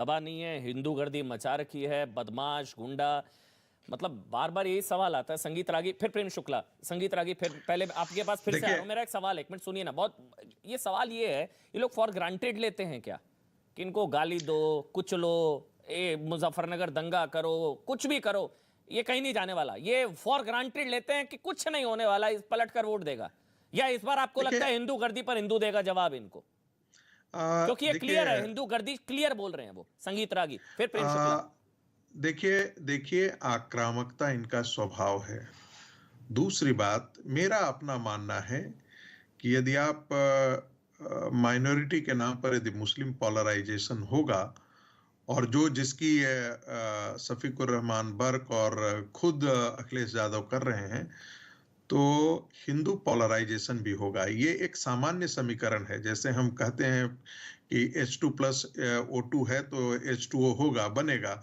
दबा नहीं है, हिंदू गर्दी मचा रखी है, बदमाश गुंडा, मतलब बार बार यही सवाल आता है। संगीत रागी, फिर प्रेम शुक्ला, संगीत रागी, फिर पहले आपके पास फिर से आ रहा हूं। मेरा एक सवाल, एक मिनट सुनिए ना, बहुत ये सवाल ये है, ये लोग फॉर ग्रांटेड लेते हैं क्या कि इनको गाली दो, कुचलो, ए मुजफ्फरनगर दंगा करो, कुछ भी करो, ये कहीं नहीं जाने वाला, ये फॉर ग्रांटेड लेते हैं कि कुछ नहीं होने वाला, इस पलट कर वोट देगा? या इस बार आपको लगता है हिंदू गर्दी पर हिंदू देगा जवाब इनको? क्योंकि ये क्लियर है, हिंदू गर्दी क्लियर बोल रहे हैं वो। संगीत रागी, फिर प्रेम शुक्ला। देखिए देखिए, आक्रामकता इनका स्वभाव है। दूसरी बात, मेरा अपना मानना है कि यदि आप माइनॉरिटी के नाम पर यदि मुस्लिम पोलराइजेशन होगा, और जो जिसकी शफीकुर रहमान बर्क और खुद अखिलेश यादव कर रहे हैं, तो हिंदू पोलराइजेशन भी होगा। ये एक सामान्य समीकरण है। जैसे हम कहते हैं कि H2 प्लस O2 है तो H2O होगा, बनेगा।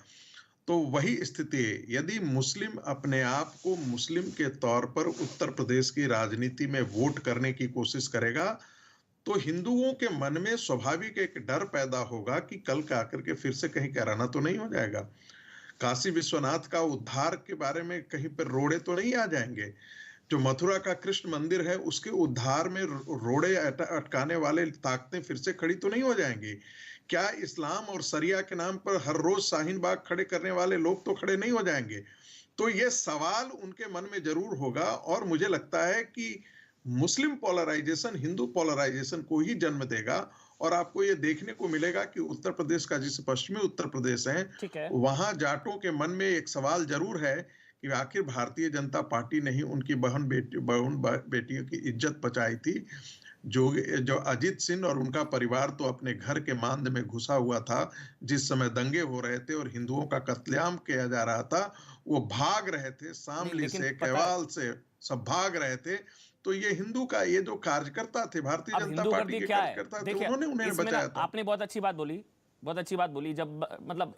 तो वही स्थिति है। यदि मुस्लिम अपने आप को मुस्लिम के तौर पर उत्तर प्रदेश की राजनीति में वोट करने की कोशिश करेगा, तो हिंदुओं के मन में स्वाभाविक एक डर पैदा होगा कि कल का आकर के फिर से कहीं कैराना तो नहीं हो जाएगा। काशी विश्वनाथ का उद्धार के बारे में कहीं पर रोड़े तो नहीं आ जाएंगे। जो मथुरा का कृष्ण मंदिर है, उसके उद्धार में रोड़े अटकाने वाले ताकतें फिर से खड़ी तो नहीं हो जाएंगी। क्या इस्लाम और शरिया के नाम पर हर रोज शाहीन बाग खड़े करने वाले लोग तो खड़े नहीं हो जाएंगे? तो ये सवाल उनके मन में जरूर होगा, और मुझे लगता है कि मुस्लिम पोलराइजेशन हिंदू पोलराइजेशन को ही जन्म देगा। और आपको ये देखने को मिलेगा कि उत्तर प्रदेश का, जिस पश्चिमी उत्तर प्रदेश है, वहां जाटों के मन में एक सवाल जरूर है कि आखिर भारतीय जनता पार्टी ने ही उनकी बहन बेटियों की इज्जत बचाई थी। जो अजीत सिंह और उनका परिवार तो अपने घर के मांद में घुसा हुआ था जिस समय दंगे हो रहे थे और हिंदुओं का कत्लेआम किया जा रहा था। वो भाग रहे थे, शामली से, केवाल से, सब भाग रहे थे। तो ये हिंदू का, ये जो कार्यकर्ता थे, भारतीय जनता पार्टी के कार्यकर्ता थे, उन्होंने उन्हें बचाया था। आपने बहुत अच्छी बात बोली, बहुत अच्छी बात बोली। जब मतलब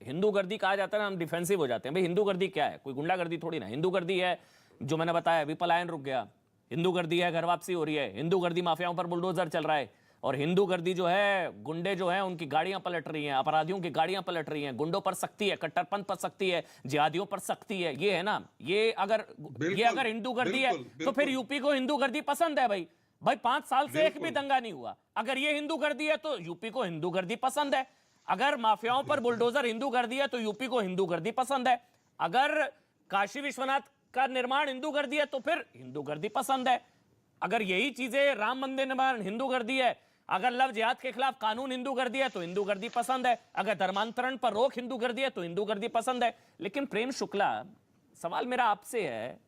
हिंदू गर्दी कहा जाता है ना, हम डिफेंसिव हो जाते हैं। भाई हिंदू गर्दी क्या है? कोई गुंडा गर्दी थोड़ी ना। हिंदू गर्दी है जो मैंने बताया, विपलायन रुक गया। हिंदू गर्दी है घर वापसी हो रही है। हिंदू गर्दी माफियाओं पर बुलडोजर चल रहा है। और हिंदू गर्दी जो है, गुंडे जो है उनकी गाड़ियां पलट रही हैं, अपराधियों की गाड़ियां पलट रही हैं, गुंडों पर सख्ती है, कट्टरपंथ पर सख्ती है, जिहादियों पर सख्ती है। ये है ना, ये अगर हिंदू गर्दी है तो फिर यूपी को हिंदू गर्दी पसंद है। भाई 5 साल से एक भी दंगा नहीं हुआ। अगर ये हिंदू गर्दी है तो यूपी को हिंदू गर्दी पसंद है। अगर माफियाओं पर बुलडोजर हिंदू गर्दी है तो यूपी को हिंदू गर्दी पसंद है। अगर काशी विश्वनाथ का निर्माण हिंदू गर्दी है तो फिर हिंदू गर्दी पसंद है। अगर यही चीजें, राम मंदिर निर्माण हिंदू गर्दी है, अगर लव जिहाद के खिलाफ कानून हिंदू गर्दी है तो हिंदू गर्दी पसंद है, अगर धर्मांतरण पर रोक हिंदू गर्दी है तो हिंदू गर्दी पसंद है। लेकिन प्रेम शुक्ला, सवाल मेरा आपसे है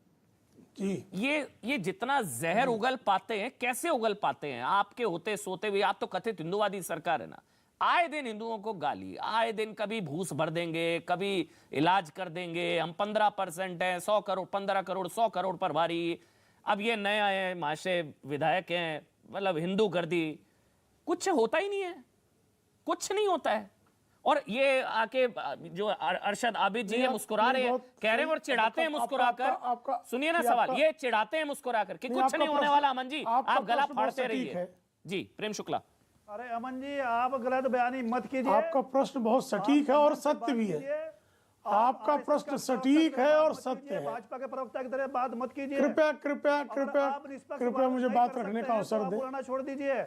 कि ये जितना जहर उगल पाते हैं, कैसे उगल पाते हैं? आपके होते सोते हुए, आप तो कथित हिंदुवादी सरकार है ना, आए दिन हिंदुओं को गाली, आए दिन कभी भूस भर देंगे, कभी इलाज कर देंगे, हम 15% है, 100 करोड़, 15 करोड़, 100 करोड़ पर भारी। अब ये नए आए माशे विधायक हैं, मतलब हिंदू गर्दी, कुछ होता ही नहीं है, कुछ नहीं होता है। और ये आके जो अरशद आबिद जी है, मुस्कुरा रहे हैं, कह रहे हैं और चिढ़ाते हैं मुस्कुराकर। सुनिए ना सवाल, ये चिढ़ाते हैं मुस्कुराकर कि कुछ नहीं होने वाला। अमन जी, आप गला फाड़ते रहिए। जी प्रेम शुक्ला। अरे अमन जी, आप गलत बयानी मत कीजिए। आपका प्रश्न बहुत सटीक है और सत्य भी है। आपका प्रश्न सटीक है और सत्य है। भाजपा के प्रवक्ता की तरह बात मत कीजिए। कृपया कृपया कृपया कृपया मुझे बात रखने का अवसर दें। बोलना छोड़ दीजिए।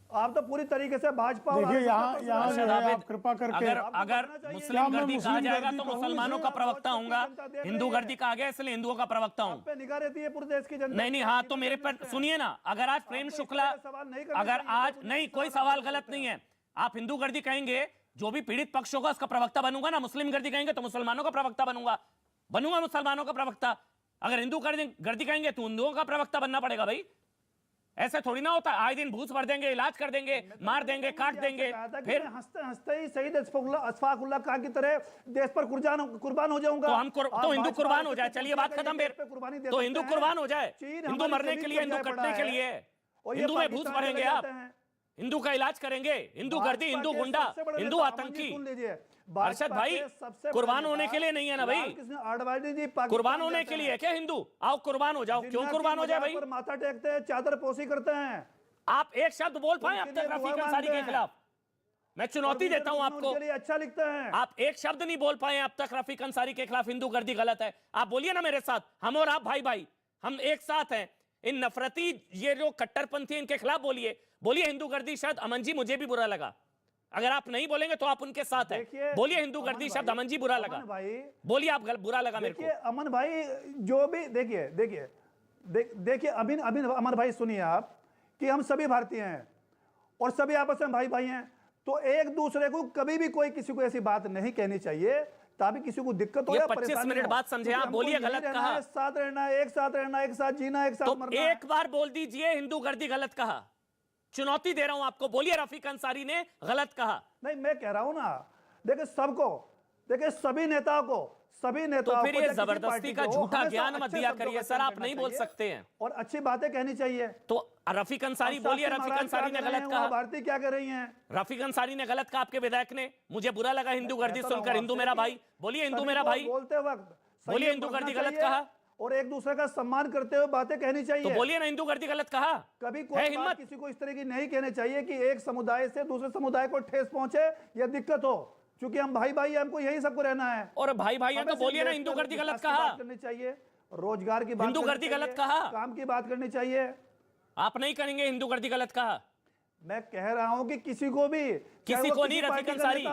आप तो पूरी तरीके से भाजपा, देखिए यहाँ जो है, आप कृपा करके, अगर मुस्लिम गर्दी कहा जाएगा तो मुसलमानों का प्रवक्ता होऊंगा, हिंदू गर्दी कहा गया इसलिए हिंदुओं का प्रवक्ता हूं। निगाह रहती है पूरे देश की जनता। नहीं, हाँ, तो मेरे पर सुनिए ना, अगर आज प्रेम शुक्ला, अगर आज नहीं, कोई सवाल गलत नहीं है। आप हिंदू गर्दी कहेंगे, जो भी पीड़ित पक्ष होगा उसका प्रवक्ता बनूंगा ना। मुस्लिम गर्दी कहेंगे तो मुसलमानों का प्रवक्ता बनूंगा मुसलमानों का प्रवक्ता। अगर हिंदू गर्दी कहेंगे तो हिंदुओं का प्रवक्ता बनना पड़ेगा। भाई ऐसे थोड़ी ना होता। आए दिन भूस भर देंगे, इलाज कर देंगे, मार देंगे, काट देंगे, फिर हंसते हंसते ही शहीद अशफाकुल्लाह खान की तरह देश पर कुर्बान हो जाऊंगा। तो हम तो हिंदू कुर्बान हो जाए। चलिए बात खत्म। फिर तो हिंदू कुर्बान हो जाए, हिंदू मरने के लिए, हिंदू कटने के लिए, हिंदू में भूस भरेंगे आप, हिंदू का इलाज करेंगे, हिंदू गर्दी, हिंदू गुंडा, हिंदू आतंकी। अरशद भाई, कुर्बान होने के लिए नहीं है ना भाई, कुर्बान होने के लिए है क्या हिंदू? आओ कुर्बान हो जाओ। क्यों कुर्बान हो जाए भाई? माथा टेकते हैं, चादर पोसी करते हैं। आप एक शब्द बोल पाए अब तक रफीक अंसारी के खिलाफ? मैं चुनौती देता हूं आपको। उनके लिए अच्छा लिखते हैं। आप एक शब्द नहीं बोल पाए अब तक रफीक अंसारी के खिलाफ हिंदू गर्दी गलत है। आप बोलिए ना मेरे साथ, हम और आप भाई भाई, हम एक साथ हैं। इन नफरती ये जो कट्टरपंथी इनके खिलाफ बोलिए हिंदू गर्दी शब्द। अमन जी मुझे भी बुरा लगा, अगर आप नहीं बोलेंगे तो आप उनके साथ हैं। बोलिए हिंदू गर्दी शब्द। अमन जी बुरा लगा, बोलिए आप बुरा लगा मेरे को। अमन भाई जो भी देखिए अभी अमन भाई सुनिए आप कि हम सभी भारतीय हैं और सभी आपस में भाई भाई हैं, तो एक दूसरे को कभी भी कोई किसी को ऐसी बात नहीं कहनी चाहिए ताकि किसी को दिक्कत हो या 25 मिनट बाद समझे आप। बोलिए गलत कहा, साथ रहना, एक साथ रहना, एक साथ जीना, एक साथ तो मरना। एक बार बोल दीजिए हिंदू गर्दी गलत कहा। चुनौती दे रहा हूं आपको, बोलिए रफीक अंसारी ने गलत कहा। नहीं मैं कह रहा हूं ना, देखिए सबको, देखिए सभी नेताओं को, तो फिर ये जबरदस्ती का झूठा ज्ञान मत दिया करिए सर, आप नहीं बोल सकते हैं और अच्छी बातें कहनी चाहिए। तो रफीक अंसारी बोलिए, रफीक अंसारी ने गलत कहा। भारती क्या कर रही हैं? रफीक अंसारी ने गलत कहा आपके विधायक ने, मुझे बुरा लगा हिंदू गर्दी सुनकर। हिंदू मेरा भाई, बोलिए हिंदू मेरा भाई बोलते वक्त बोलिए हिंदू गर्दी गलत कहा और एक दूसरे का सम्मान करते हुए बातें कहनी चाहिए। तो बोलिए ना हिंदू गर्दी गलत कहा। कभी कोई बात किसी को इस तरह की नहीं कहनी चाहिए कि एक समुदाय से दूसरे समुदाय को ठेस पहुंचे या दिक्कत हो, क्योंकि हम भाई भाई हैं, हमको यही सबको रहना है। और भाई भाई हैं तो बोलिए ना हिंदू गर्दी गलत कहा। करनी चाहिए, रोजगार की बात, हिंदू गर्दी गलत कहा, काम की बात करनी चाहिए। आप नहीं करेंगे हिंदू गर्दी गलत कहा। मैं कह रहा हूं कि किसी को भी, किसी को नहीं, रफीक अंसारी,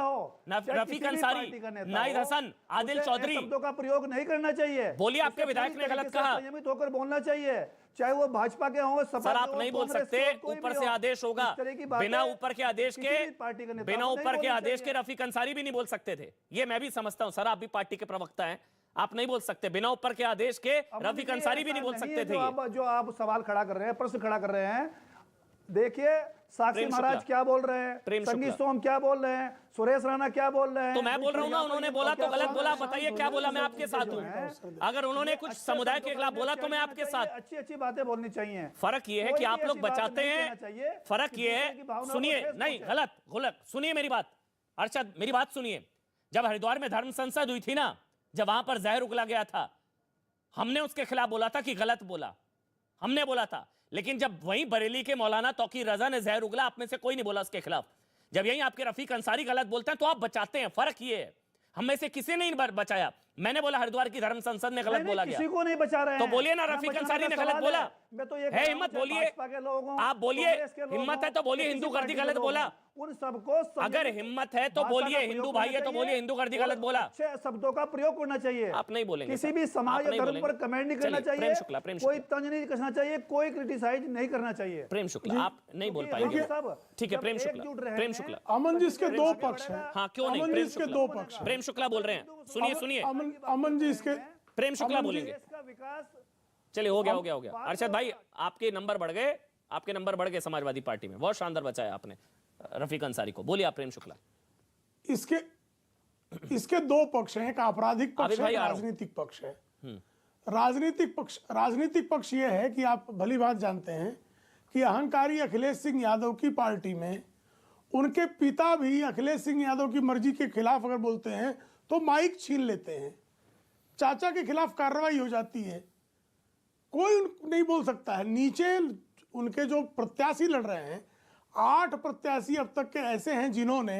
रफीक अंसारी, नाइद हसन, आदिल चौधरी शब्दों का प्रयोग नहीं करना चाहिए। बोलिए आपके विधायक ने गलत कहा। संयमित होकर बोलना चाहिए, चाहे वो भाजपा के हों, सर आप नहीं बोल सकते, ऊपर से आदेश होगा। बिना ऊपर के आदेश के रफीक अंसारी भी नहीं बोल सकते थे, ये मैं भी समझता हूं। सर आप भी पार्टी के प्रवक्ता हैं, आप नहीं बोल सकते, बिना ऊपर के आदेश के रफीक अंसारी भी नहीं बोल सकते थे। जो आप सवाल खड़ा कर रहे हैं, प्रश्न खड़ा कर रहे हैं, देखिए साक्षी महाराज क्या बोल रहे हैं, संगीत सोम क्या बोल रहे हैं, सुरेश राणा क्या बोल रहे हैं। तो मैं बोल रहा हूं ना, उन्होंने बोला तो गलत बोला, बताइए क्या बोला। मैं आपके साथ हूं, अगर उन्होंने कुछ समुदाय के खिलाफ बोला तो मैं आपके साथ। अच्छी अच्छी बातें बोलनी चाहिए। फर्क ये है कि आप लोग बचाते हैं, फर्क ये है, सुनिए, नहीं गलत सुनिए मेरी बात अरशद, मेरी बात सुनिए। जब हरिद्वार में धर्म संसद हुई थी ना, जब वहां पर जहर उगला गया था, हमने उसके खिलाफ बोला था कि गलत बोला, हमने बोला था। लेकिन जब वहीं बरेली के मौलाना तौकीर रजा ने जहर उगला, आप में से कोई नहीं बोला उसके खिलाफ। जब यहीं आपके रफीक अंसारी गलत बोलते हैं तो आप बचाते हैं। फर्क ये है, हम में से किसी ने नहीं बचाया। मैंने बोला हरिद्वार की धर्म संसद ने गलत बोला गया, किसी को नहीं बचा रहे हैं। तो बोलिए ना रफीक अंसारी ने गलत बोला है। हिम्मत बोलिए, आप बोलिए, हिम्मत है तो बोलिए हिंदू गर्दी गलत बोला। उन सबको अगर हिम्मत है तो बोलिए, हिंदू भाई है तो बोलिए हिंदू गर्दी गलत बोला। शब्दों का प्रयोग करना चाहिए। आप नहीं बोलेंगे, किसी भी समाज या धर्म पर कमेंट नहीं करना चाहिए, कोई तंज नहीं कसना चाहिए, कोई क्रिटिसाइज नहीं करना चाहिए। प्रेम शुक्ला आप नहीं बोल पाएंगे, ठीक है। प्रेम शुक्ला अमन जी इसके दो पक्ष हैं। हाँ क्यों नहीं, अमन जी इसके दो पक्ष। प्रेम शुक्ला बोल रहे हैं, सुनिए अमन जी इसके, प्रेम शुक्ला बोलेंगे। चलिए हो गया। अरशद भाई आपके नंबर बढ़ गए समाजवादी पार्टी में, बहुत शानदार बचाया आपने रफीक अंसारी को। बोलिए आप प्रेम शुक्ला। इसके दो पक्ष हैं, एक आपराधिक पक्ष है, राजनीतिक पक्ष है। राजनीतिक पक्ष यह है कि आप भली बात जानते हैं कि अहंकारी अखिलेश सिंह यादव की पार्टी में उनके पिता भी अखिलेश सिंह यादव की मर्जी के खिलाफ अगर बोलते हैं तो माइक छीन लेते हैं, चाचा के खिलाफ कार्रवाई हो जाती है, कोई नहीं बोल सकता है। नीचे उनके जो प्रत्याशी लड़ रहे हैं, 8 प्रत्याशी अब तक के ऐसे हैं जिन्होंने